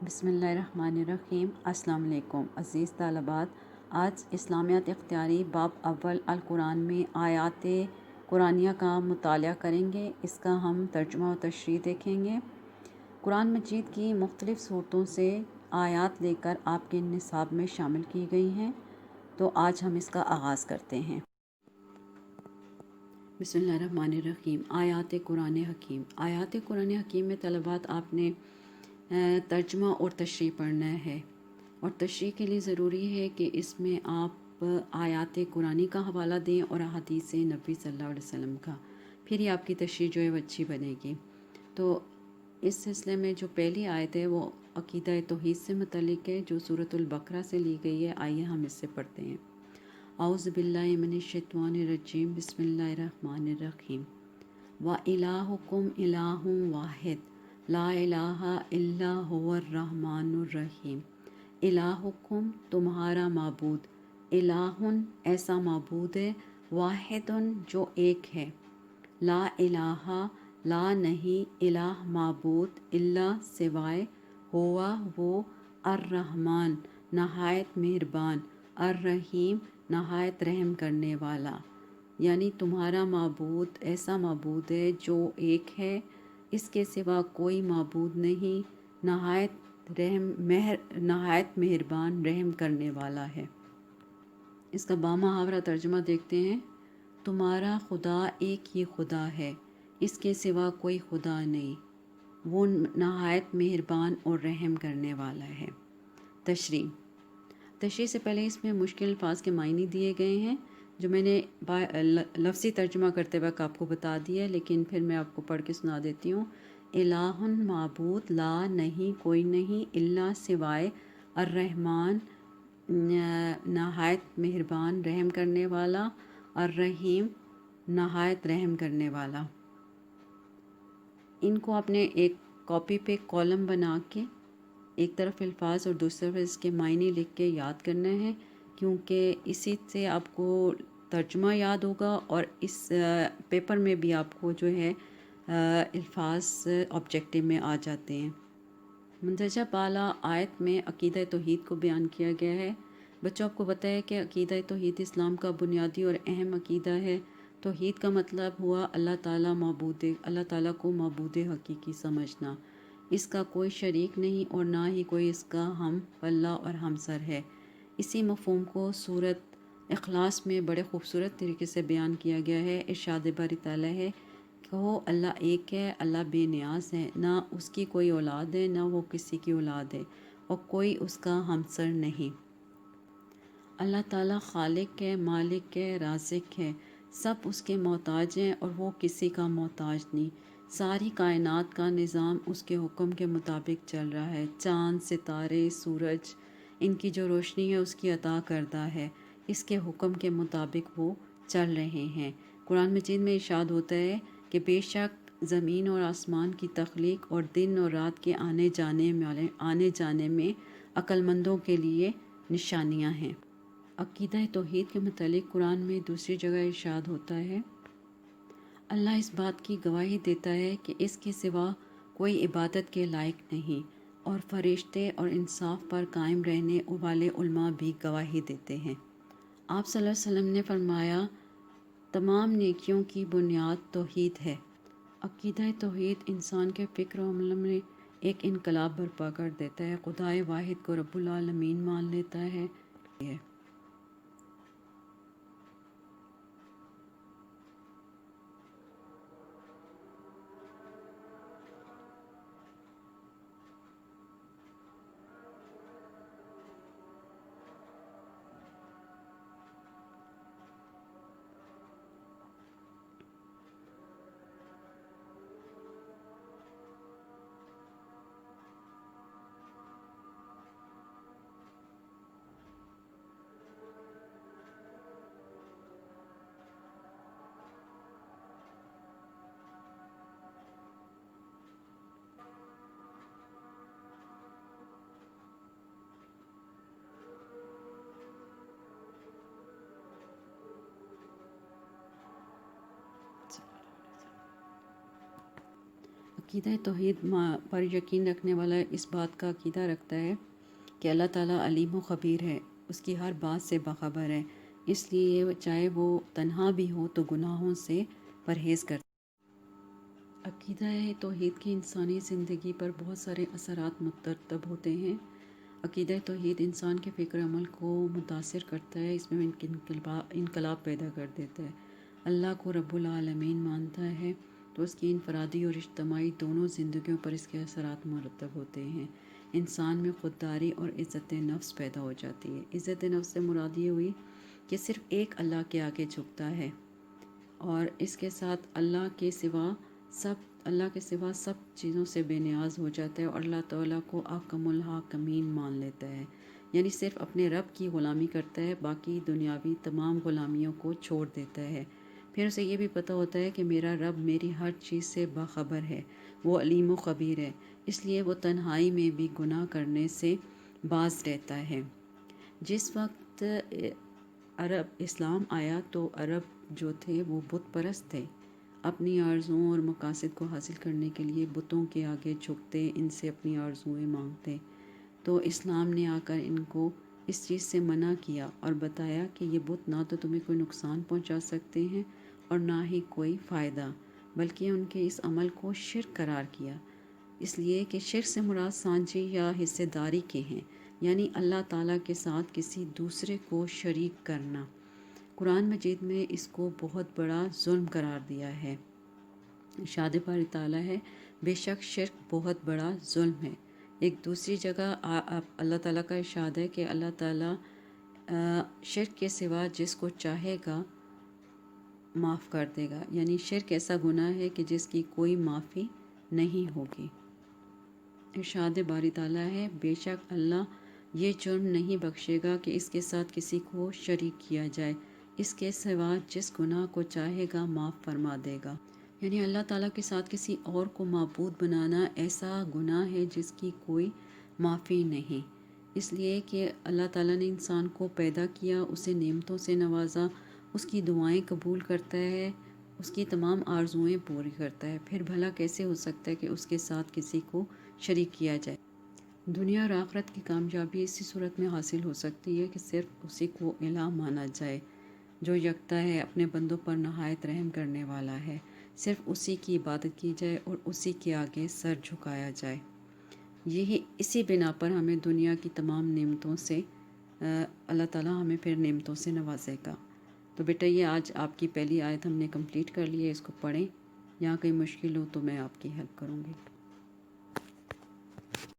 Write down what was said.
بسم اللہ الرحمن الرحیم۔ السلام علیکم عزیز طالبات۔ آج اسلامیات اختیاری باب اول القرآن میں آیات قرآنیہ کا مطالعہ کریں گے۔ اس کا ہم ترجمہ و تشریح دیکھیں گے۔ قرآن مجید کی مختلف صورتوں سے آیات لے کر آپ کے نصاب میں شامل کی گئی ہیں، تو آج ہم اس کا آغاز کرتے ہیں۔ بسم اللہ الرحمن الرحیم۔ آیات قرآن حکیم۔ آیات قرآن حکیم میں طلبات آپ نے ترجمہ اور تشریح پڑھنا ہے، اور تشریح کے لیے ضروری ہے کہ اس میں آپ آیات قرآنی کا حوالہ دیں اور احادیث نبی صلی اللہ علیہ وسلم کا، پھر ہی آپ کی تشریح جو ہے وہ اچھی بنے گی۔ تو اس سلسلے میں جو پہلی آیت ہے وہ عقیدہ توحید سے متعلق ہے، جو سورۃ البقرہ سے لی گئی ہے۔ آئیے ہم اس سے پڑھتے ہیں۔ اعوذ باللہ من الشیطان الرجیم، بسم اللہ الرحمن الرحیم۔ وَإِلَٰهُكُمْ إِلَٰهٌ وَاحِدٌ لا الہ الا هو الرحمن الرحیم۔ الہکم تمہارا معبود، الہ ایسا معبود ہے، واحد جو ایک ہے، لا الہ لا نہیں، الہ معبود، الا سوائے، ہوا وہ، الرحمن نہایت مہربان، الرحیم نہایت رحم کرنے والا۔ یعنی تمہارا معبود ایسا معبود ہے جو ایک ہے، اس کے سوا کوئی معبود نہیں، نہایت مہربان رحم کرنے والا ہے۔ اس کا بامحاورہ ترجمہ دیکھتے ہیں۔ تمہارا خدا ایک ہی خدا ہے، اس کے سوا کوئی خدا نہیں، وہ نہایت مہربان اور رحم کرنے والا ہے۔ تشریح سے پہلے اس میں مشکل الفاظ کے معنی دیے گئے ہیں، جو میں نے لفظی ترجمہ کرتے وقت آپ کو بتا دیا ہے، لیکن پھر میں آپ کو پڑھ کے سنا دیتی ہوں۔ الہ معبود، لا نہیں کوئی نہیں، الا سوائے، الرحمن نہایت مہربان رحم کرنے والا، الرحیم نہایت رحم کرنے والا۔ ان کو اپنے ایک کاپی پہ کالم بنا کے ایک طرف الفاظ اور دوسری طرف اس کے معنی لکھ کے یاد کرنا ہے، کیونکہ اسی سے آپ کو ترجمہ یاد ہوگا، اور اس پیپر میں بھی آپ کو جو ہے الفاظ آبجیکٹیو میں آ جاتے ہیں۔ مندرجہ بالا آیت میں عقیدہ توحید کو بیان کیا گیا ہے۔ بچوں، آپ کو پتہ ہے کہ عقیدہ توحید اسلام کا بنیادی اور اہم عقیدہ ہے۔ توحید کا مطلب ہوا اللہ تعالیٰ کو معبود حقیقی سمجھنا، اس کا کوئی شریک نہیں اور نہ ہی کوئی اس کا ہم پلہ اور ہمسر ہے۔ اسی مفہوم کو سورۃ اخلاص میں بڑے خوبصورت طریقے سے بیان کیا گیا ہے۔ ارشاد باری تعالیٰ ہے، کہو اللہ ایک ہے، اللہ بے نیاز ہے، نہ اس کی کوئی اولاد ہے، نہ وہ کسی کی اولاد ہے، اور کوئی اس کا ہمسر نہیں۔ اللہ تعالیٰ خالق ہے، مالک ہے، رازق ہے، سب اس کے محتاج ہیں اور وہ کسی کا محتاج نہیں۔ ساری کائنات کا نظام اس کے حکم کے مطابق چل رہا ہے۔ چاند، ستارے، سورج، ان کی جو روشنی ہے اس کی عطا کردہ ہے، اس کے حکم کے مطابق وہ چل رہے ہیں۔ قرآن مجید میں ارشاد ہوتا ہے کہ بے شک زمین اور آسمان کی تخلیق اور دن اور رات کے آنے جانے میں عقل مندوں کے لیے نشانیاں ہیں۔ عقیدہ توحید کے متعلق قرآن میں دوسری جگہ ارشاد ہوتا ہے، اللہ اس بات کی گواہی دیتا ہے کہ اس کے سوا کوئی عبادت کے لائق نہیں، اور فرشتے اور انصاف پر قائم رہنے والے علماء بھی گواہی دیتے ہیں۔ آپ صلی اللہ علیہ وسلم نے فرمایا، تمام نیکیوں کی بنیاد توحید ہے۔ عقیدہ توحید انسان کے فکر و عمل میں ایک انقلاب برپا کر دیتا ہے، خدائے واحد کو رب العالمین مان لیتا ہے۔ عقیدہ توحید پر یقین رکھنے والا اس بات کا عقیدہ رکھتا ہے کہ اللہ تعالیٰ علیم و خبیر ہے، اس کی ہر بات سے باخبر ہے، اس لیے چاہے وہ تنہا بھی ہو تو گناہوں سے پرہیز کرتا ہے۔ عقیدہ توحید کی انسانی زندگی پر بہت سارے اثرات مرتب ہوتے ہیں۔ عقیدہ توحید انسان کے فکر عمل کو متاثر کرتا ہے، اس میں انقلاب پیدا کر دیتا ہے۔ اللہ کو رب العالمین مانتا ہے تو اس کی انفرادی اور اجتماعی دونوں زندگیوں پر اس کے اثرات مرتب ہوتے ہیں۔ انسان میں خودداری اور عزت نفس پیدا ہو جاتی ہے۔ عزت نفس سے مراد یہ ہوئی کہ صرف ایک اللہ کے آگے جھکتا ہے اور اس کے ساتھ اللہ کے سوا سب چیزوں سے بے نیاز ہو جاتا ہے اور اللہ تعالیٰ کو احکم الحاکمین مان لیتا ہے، یعنی صرف اپنے رب کی غلامی کرتا ہے، باقی دنیاوی تمام غلامیوں کو چھوڑ دیتا ہے۔ پھر اسے یہ بھی پتہ ہوتا ہے کہ میرا رب میری ہر چیز سے باخبر ہے، وہ علیم و خبیر ہے، اس لیے وہ تنہائی میں بھی گناہ کرنے سے باز رہتا ہے۔ جس وقت عرب اسلام آیا تو عرب جو تھے وہ بت پرست تھے، اپنی آرزوؤں اور مقاصد کو حاصل کرنے کے لیے بتوں کے آگے جھکتے، ان سے اپنی آرزوئیں مانگتے۔ تو اسلام نے آ کر ان کو اس چیز سے منع کیا اور بتایا کہ یہ بت نہ تو تمہیں کوئی نقصان پہنچا سکتے ہیں اور نہ ہی کوئی فائدہ، بلکہ ان کے اس عمل کو شرک قرار کیا، اس لیے کہ شرک سے مراد سانجھی یا حصے داری کے ہیں، یعنی اللہ تعالیٰ کے ساتھ کسی دوسرے کو شریک کرنا۔ قرآن مجید میں اس کو بہت بڑا ظلم قرار دیا ہے۔ ارشاد باری تعالیٰ ہے بے شک شرک بہت بڑا ظلم ہے۔ ایک دوسری جگہ اللہ تعالیٰ کا ارشاد ہے کہ اللہ تعالیٰ شرک کے سوا جس کو چاہے گا معاف کر دے گا، یعنی شرک ایسا گناہ ہے کہ جس کی کوئی معافی نہیں ہوگی۔ ارشاد باری تعالیٰ ہے بے شک اللہ یہ جرم نہیں بخشے گا کہ اس کے ساتھ کسی کو شریک کیا جائے، اس کے سوا جس گناہ کو چاہے گا معاف فرما دے گا۔ یعنی اللہ تعالیٰ کے ساتھ کسی اور کو معبود بنانا ایسا گناہ ہے جس کی کوئی معافی نہیں، اس لیے کہ اللہ تعالیٰ نے انسان کو پیدا کیا، اسے نعمتوں سے نوازا، اس کی دعائیں قبول کرتا ہے، اس کی تمام آرزوئیں پوری کرتا ہے، پھر بھلا کیسے ہو سکتا ہے کہ اس کے ساتھ کسی کو شریک کیا جائے؟ دنیا اور آخرت کی کامیابی اسی صورت میں حاصل ہو سکتی ہے کہ صرف اسی کو الہ مانا جائے جو یکتا ہے، اپنے بندوں پر نہایت رحم کرنے والا ہے، صرف اسی کی عبادت کی جائے اور اسی کے آگے سر جھکایا جائے۔ اسی بنا پر ہمیں دنیا کی تمام نعمتوں سے اللہ تعالیٰ ہمیں پھر نعمتوں سے نوازے گا۔ تو بیٹا یہ آج آپ کی پہلی آیت ہم نے کمپلیٹ کر لی ہے، اس کو پڑھیں، یہاں کوئی مشکل ہو تو میں آپ کی ہیلپ کروں گی۔